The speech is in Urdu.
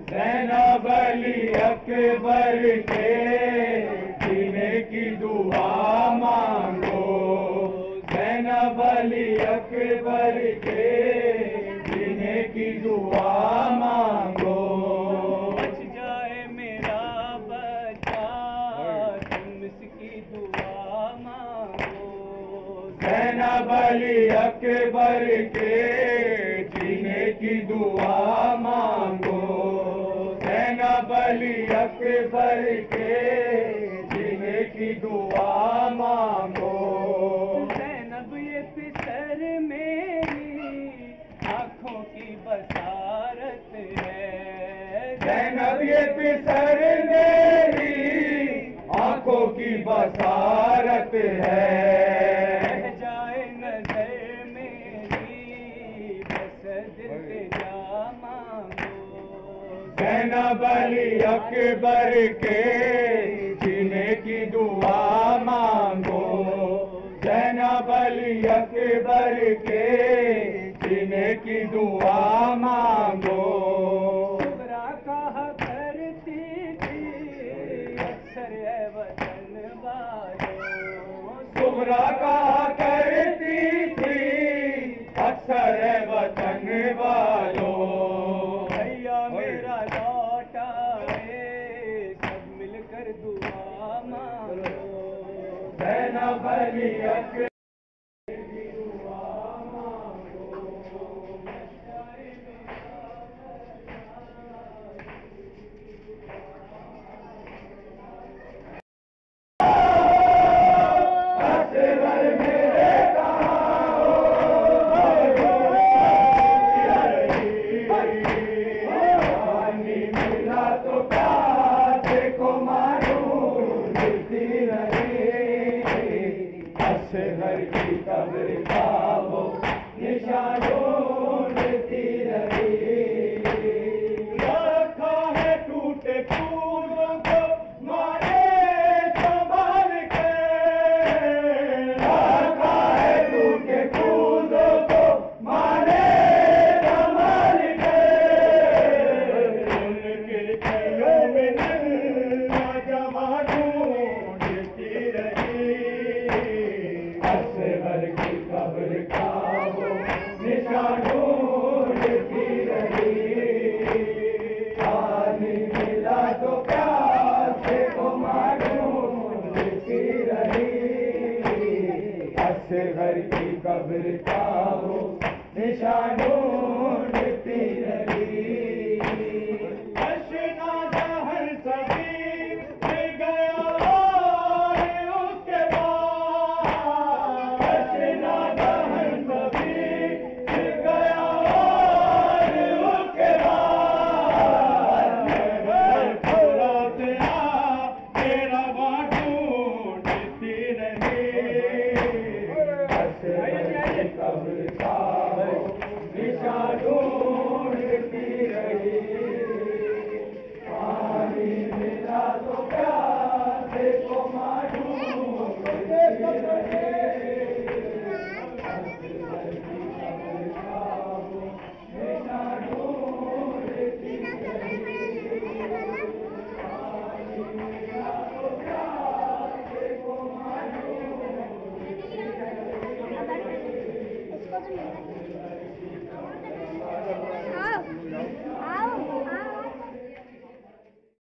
زینب علی اکبر کے جینے کی دعا مانگو، زینب علی اکبر کے جینے کی دعا مانگو، بچ جائے میرا بچہ تم اس کی دعا مانگو، زینب علی اکبر کے جینے کی دعا مانگو، زینب علی اکبر کے جینے کی دعا مانگو، زینب یہ پسر میری آنکھوں کی بصارت ہے، زینب یہ پسر میری آنکھوں کی بصارت ہے، رہ جائے نظر میری بس دل کے جا مانگو، زینب علی اکبر کے جینے کی دعا مانگو، زینب علی اکبر کے جینے کی دعا مانگو، صغرا کہا کرتی تھی اکثر اے وطن والوں، صغرا کہا کرتی تھی اکثر اے وطن والوں، بھیا میرا لوٹ آئے سب مل کر دعا مانگو، زینب علی اکبر اصغر کی قبر کا وہ نشان ڈھونڈتی رہی، رکھا ہے ٹوٹے پھولوں کو مارے سنبھال کے، رکھا ہے ٹوٹے پھولوں کو مارے سنبھال کے، ان کے کیوں میں نوجوان ڈھونڈتی رہی، اصغر کی قبر کا وہ نشان ڈھونڈتی رہی، پانی ملا تو پیاسے کو ڈھونڈتی رہی، اصغر کی قبر کا وہ نشان ڈھونڈتی رہی، اشنا جہر سبھی مل گیا اور اس کے بعد، اشنا جہر سبھی مل گیا اور اس کے بعد، تھوڑا تیرا تیرا وہاں ڈھونڈتی رہی، اصغر کی قبر کا وہ نشان ڈھونڈتی رہی، پانی ملا تو پیاسے کو ڈھونڈتی رہی، اصغر کی قبر کا وہ نشان ڈھونڈتی رہی، پانی ملا تو پیاسے کو ڈھونڈتی رہی، اس کو تو ملنا